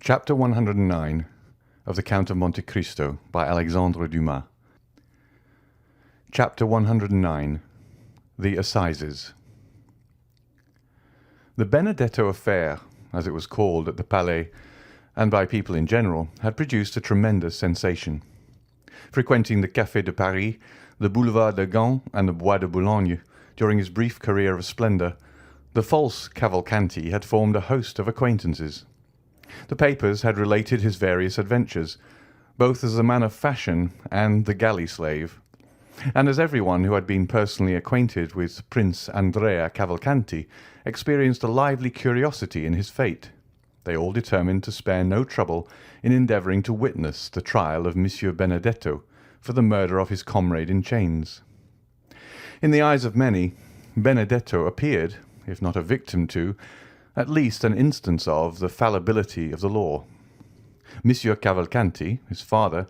Chapter 109 of the Count of Monte Cristo by Alexandre Dumas. Chapter 109 The Assizes. The Benedetto affair, as it was called at the Palais, and by people in general, had produced a tremendous sensation. Frequenting the Café de Paris, the Boulevard de Gand, and the Bois de Boulogne during his brief career of splendour, the false Cavalcanti had formed a host of acquaintances. The papers had related his various adventures, both as a man of fashion and the galley slave, and as everyone who had been personally acquainted with Prince Andrea Cavalcanti experienced a lively curiosity in his fate, they all determined to spare no trouble in endeavouring to witness the trial of Monsieur Benedetto for the murder of his comrade in chains. In the eyes of many, Benedetto appeared, if not a victim to, at least an instance of the fallibility of the law. Monsieur Cavalcanti, his father,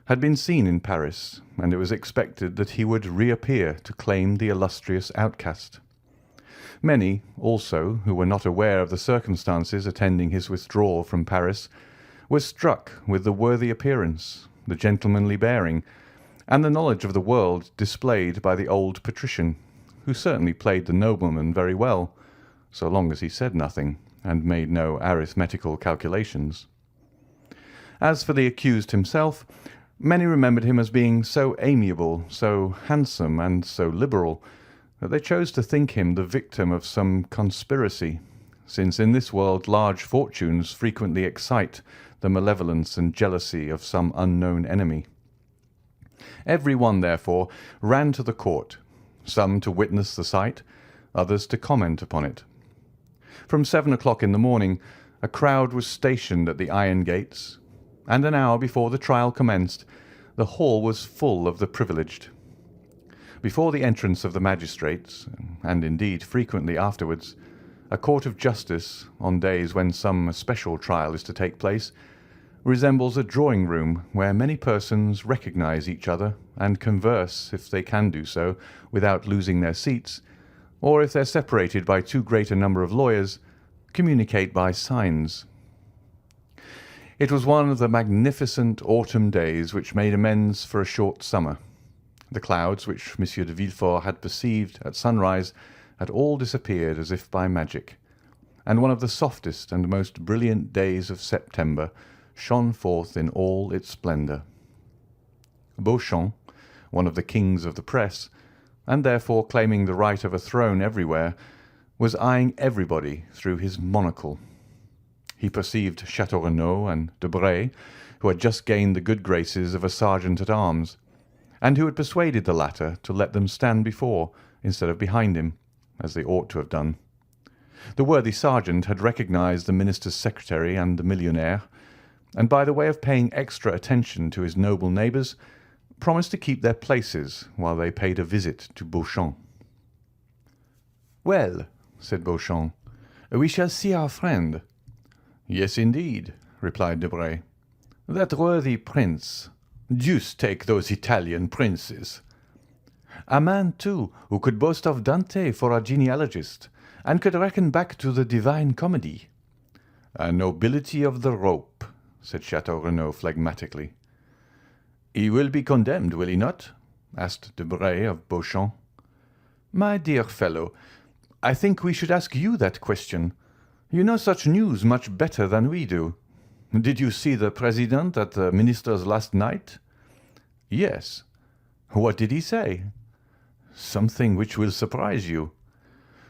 had been seen in Paris, and it was expected that he would reappear to claim the illustrious outcast. Many, also, who were not aware of the circumstances attending his withdrawal from Paris, were struck with the worthy appearance, the gentlemanly bearing, and the knowledge of the world displayed by the old patrician, who certainly played the nobleman very well, so long as he said nothing and made no arithmetical calculations. As for the accused himself, many remembered him as being so amiable, so handsome, and so liberal, that they chose to think him the victim of some conspiracy, since in this world large fortunes frequently excite the malevolence and jealousy of some unknown enemy. Every one, therefore, ran to the court, some to witness the sight, others to comment upon it. From 7 o'clock in the morning, a crowd was stationed at the iron gates, and an hour before the trial commenced, the hall was full of the privileged. Before the entrance of the magistrates, and indeed frequently afterwards, a court of justice, on days when some special trial is to take place, resembles a drawing-room where many persons recognise each other and converse, if they can do so, without losing their seats, or if they are separated by too great a number of lawyers, communicate by signs. It was one of the magnificent autumn days which made amends for a short summer. The clouds which Monsieur de Villefort had perceived at sunrise had all disappeared as if by magic, and one of the softest and most brilliant days of September shone forth in all its splendour. Beauchamp, one of the kings of the press, and therefore claiming the right of a throne everywhere, was eyeing everybody through his monocle. He perceived Château Renaud and Debray, who had just gained the good graces of a sergeant-at-arms, and who had persuaded the latter to let them stand before instead of behind him, as they ought to have done. The worthy sergeant had recognised the minister's secretary and the millionaire, and by the way of paying extra attention to his noble neighbours, promised to keep their places while they paid a visit to Beauchamp. "Well," said Beauchamp, "we shall see our friend." "Yes, indeed," replied Debray. "That worthy prince. Deuce take those Italian princes. A man, too, who could boast of Dante for a genealogist, and could reckon back to the Divine Comedy." "A nobility of the rope," said Château Renaud phlegmatically. "He will be condemned, will he not?" asked Debray of Beauchamp. "My dear fellow, I think we should ask you that question. You know such news much better than we do. Did you see the President at the Minister's last night?" "Yes." "What did he say?" "Something which will surprise you."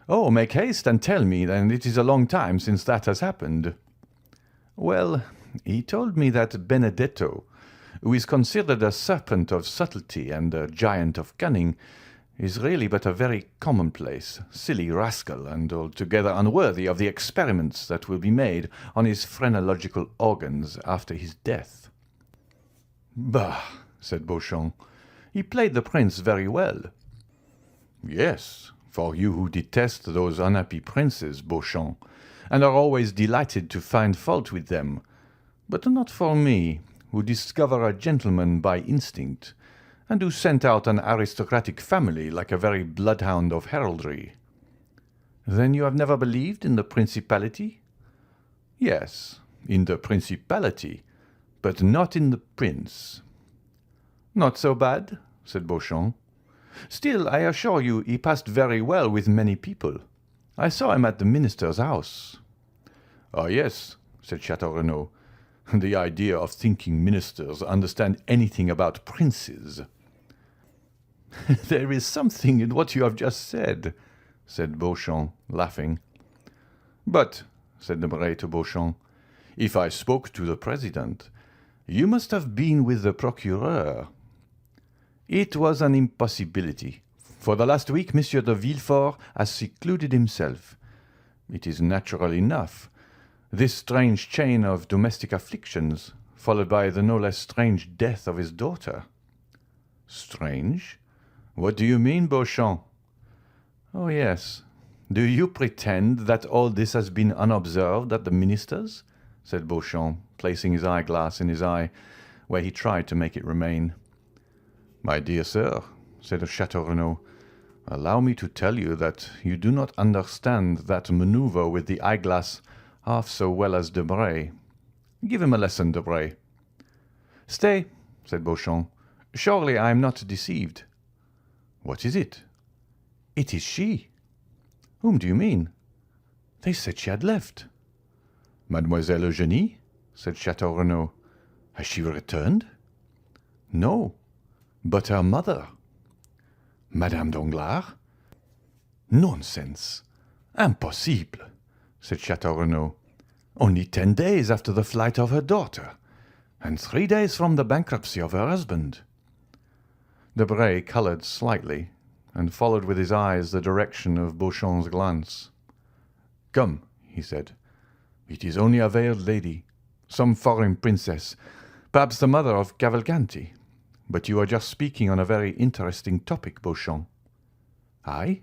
"Oh, make haste and tell me, then. It is a long time since that has happened." "Well, he told me that Benedetto, who is considered a serpent of subtlety and a giant of cunning, is really but a very commonplace, silly rascal, and altogether unworthy of the experiments that will be made on his phrenological organs after his death." "Bah!" said Beauchamp. "He played the prince very well." "Yes, for you who detest those unhappy princes, Beauchamp, and are always delighted to find fault with them, but not for me, who discover a gentleman by instinct, and who scent out an aristocratic family like a very bloodhound of heraldry." "Then you have never believed in the principality?" "Yes, in the principality, but not in the prince." "Not so bad," said Beauchamp. "Still, I assure you he passed very well with many people. I saw him at the minister's house." "Ah, yes," said Chateau Renaud. "The idea of thinking ministers understand anything about princes." "There is something in what you have just said," said Beauchamp, laughing. "But," said Debray to Beauchamp, "if I spoke to the president, you must have been with the procureur." "It was an impossibility. For the last week Monsieur de Villefort has secluded himself. It is natural enough. This strange chain of domestic afflictions, followed by the no less strange death of his daughter." "Strange? What do you mean, Beauchamp?" "Oh, yes. Do you pretend that all this has been unobserved at the minister's?" said Beauchamp, placing his eyeglass in his eye, where he tried to make it remain. "My dear sir," said Chateau Renaud, "allow me to tell you that you do not understand that manoeuvre with the eyeglass half so well as Debray. Give him a lesson, Debray." "Stay," said Beauchamp. "Surely I am not deceived." "What is it?" "It is she." "Whom do you mean?" "They said she had left." "Mademoiselle Eugénie?" said Chateau Renaud. "Has she returned?" "No." "But her mother?" "Madame Danglars?" "Nonsense! Impossible!" said Chateau Renaud. "Only 10 days after the flight of her daughter, and 3 days from the bankruptcy of her husband." Debray coloured slightly, and followed with his eyes the direction of Beauchamp's glance. "Come," he said, "it is only a veiled lady, some foreign princess, perhaps the mother of Cavalcanti. But you were just speaking on a very interesting topic, Beauchamp." "I?"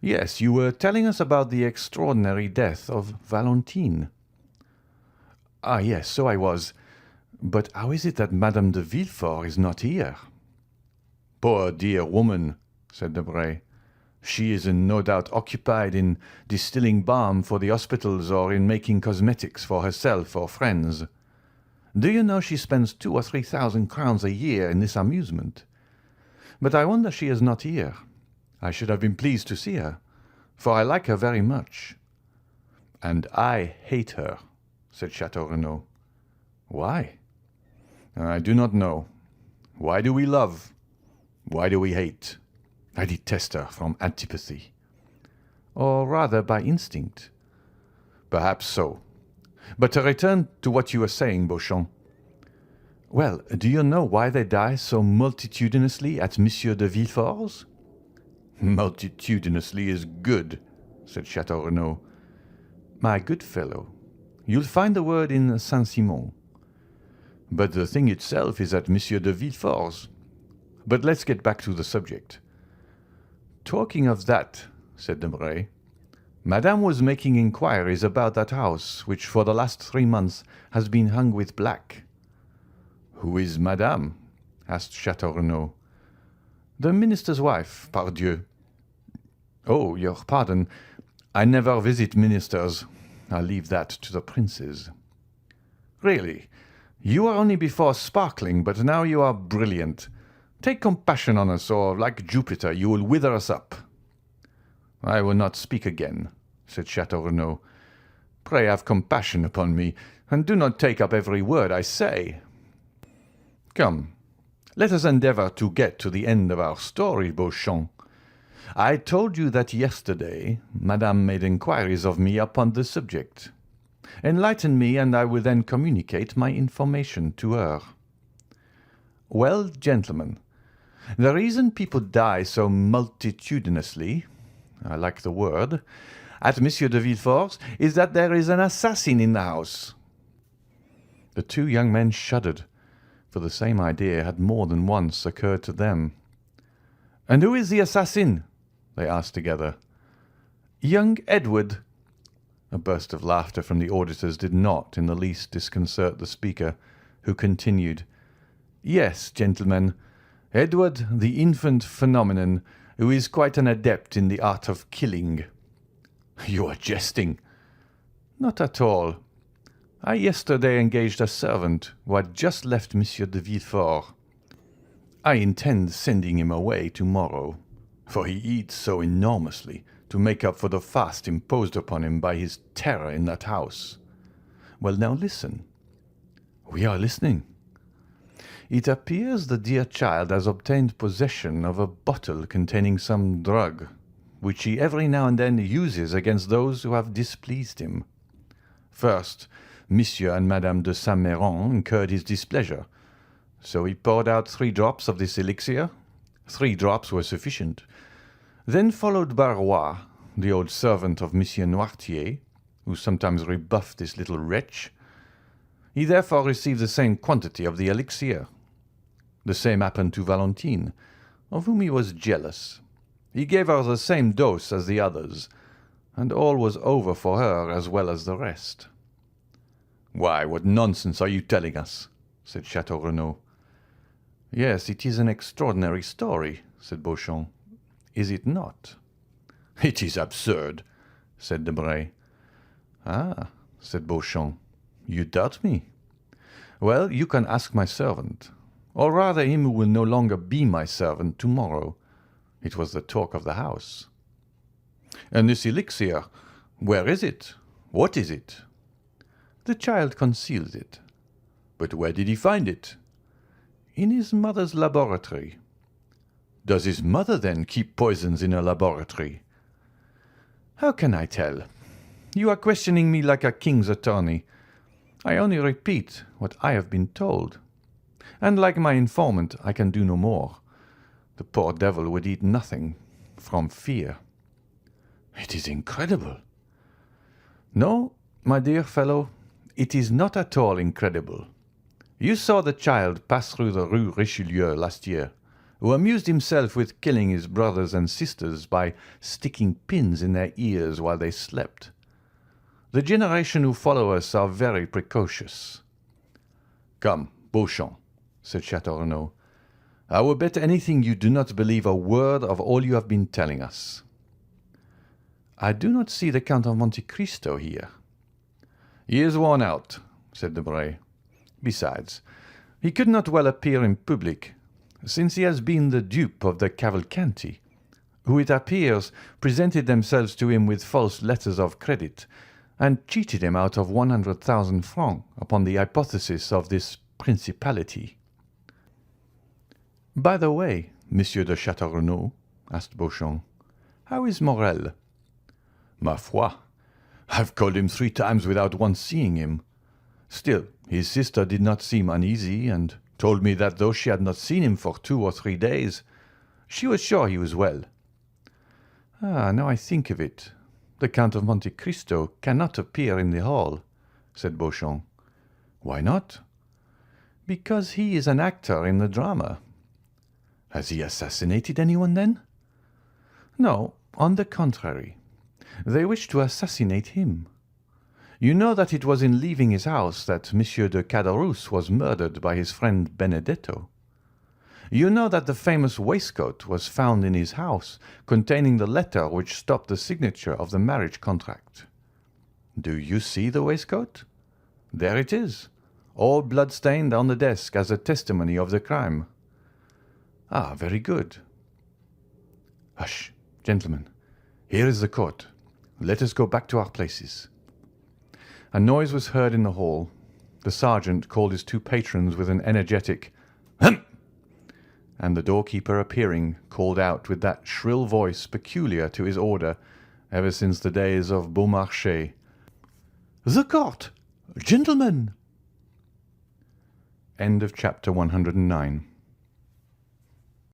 "Yes, you were telling us about the extraordinary death of Valentine." "Ah, yes, so I was. But how is it that Madame de Villefort is not here?" "Poor dear woman," said Debray. "She is no doubt occupied in distilling balm for the hospitals or in making cosmetics for herself or friends. Do you know she spends 2,000 or 3,000 crowns a year in this amusement? But I wonder she is not here. I should have been pleased to see her, for I like her very much." "And I hate her," said Chateau Renaud. "Why?" "I do not know. Why do we love? Why do we hate? I detest her from antipathy." "Or rather by instinct." "Perhaps so. But to return to what you were saying, Beauchamp." "Well, do you know why they die so multitudinously at Monsieur de Villefort's?" "Multitudinously is good," said Chateau Renaud. "My good fellow, you'll find the word in Saint-Simon." "But the thing itself is at Monsieur de Villefort's. But let's get back to the subject." "Talking of that," said Debray, "Madame was making inquiries about that house which for the last 3 months has been hung with black." "Who is Madame?" asked Chateau Renaud. "The minister's wife, pardieu." "Oh, your pardon. I never visit ministers. I leave that to the princes." "Really, you were only before sparkling, but now you are brilliant. Take compassion on us, or, like Jupiter, you will wither us up." "I will not speak again," said Chateau Renaud. "Pray have compassion upon me, and do not take up every word I say. Come, let us endeavour to get to the end of our story, Beauchamp. I told you that yesterday Madame made inquiries of me upon the subject. Enlighten me, and I will then communicate my information to her." "Well, gentlemen, the reason people die so multitudinously, I like the word, at Monsieur de Villefort's is that there is an assassin in the house." The 2 young men shuddered, for the same idea had more than once occurred to them. "And who is the assassin?" they asked together. "Young Edward." A burst of laughter from the auditors did not in the least disconcert the speaker, who continued, "Yes, gentlemen, Edward, the infant phenomenon, who is quite an adept in the art of killing." "You are jesting." "Not at all. I yesterday engaged a servant who had just left Monsieur de Villefort. I intend sending him away tomorrow, for he eats so enormously to make up for the fast imposed upon him by his terror in that house. Well, now listen." "We are listening." "It appears the dear child has obtained possession of a bottle containing some drug, which he every now and then uses against those who have displeased him. First, Monsieur and Madame de Saint-Méran incurred his displeasure, so he poured out 3 drops of this elixir. 3 drops were sufficient. Then followed Barrois, the old servant of Monsieur Noirtier, who sometimes rebuffed this little wretch. He therefore received the same quantity of the elixir. The same happened to Valentine, of whom he was jealous. He gave her the same dose as the others, and all was over for her as well as the rest." "Why, what nonsense are you telling us?" said Chateau Renaud. "Yes, it is an extraordinary story," said Beauchamp. "Is it not?" "It is absurd," said Debray. "Ah," said Beauchamp, "you doubt me. Well, you can ask my servant, or rather him who will no longer be my servant tomorrow. It was the talk of the house." "And this elixir, where is it? What is it?" "The child conceals it." "But where did he find it?" "In his mother's laboratory." "Does his mother, then, keep poisons in her laboratory?" "How can I tell? You are questioning me like a king's attorney. I only repeat what I have been told. And like my informant, I can do no more. The poor devil would eat nothing, from fear." "It is incredible." "No, my dear fellow, it is not at all incredible. You saw the child pass through the Rue Richelieu last year, who amused himself with killing his brothers and sisters by sticking pins in their ears while they slept. The generation who follow us are very precocious." "Come, Beauchamp," said Chateau Renaud, "I will bet anything you do not believe a word of all you have been telling us." "I do not see the Count of Monte Cristo here." "He is worn out," said Debray. "Besides, he could not well appear in public, since he has been the dupe of the Cavalcanti, who, it appears, presented themselves to him with false letters of credit, and cheated him out of 100,000 francs upon the hypothesis of this principality." "By the way, Monsieur de Chateau Renaud," asked Beauchamp, "how is Morel?" "Ma foi, I've called him 3 times without once seeing him. Still, his sister did not seem uneasy, and told me that though she had not seen him for 2 or 3 days, she was sure he was well." "Ah, now I think of it, the Count of Monte Cristo cannot appear in the hall," said Beauchamp. "Why not?" "Because he is an actor in the drama." "Has he assassinated anyone, then?" "No, on the contrary. They wish to assassinate him. You know that it was in leaving his house that Monsieur de Caderousse was murdered by his friend Benedetto. You know that the famous waistcoat was found in his house, containing the letter which stopped the signature of the marriage contract. Do you see the waistcoat? There it is, all blood-stained on the desk as a testimony of the crime." "Ah, very good." "Hush, gentlemen. Here is the court. Let us go back to our places." A noise was heard in the hall. The sergeant called his 2 patrons with an energetic "Hem!" and the doorkeeper appearing, called out with that shrill voice peculiar to his order ever since the days of Beaumarchais, "The court! Gentlemen!" End of chapter 109.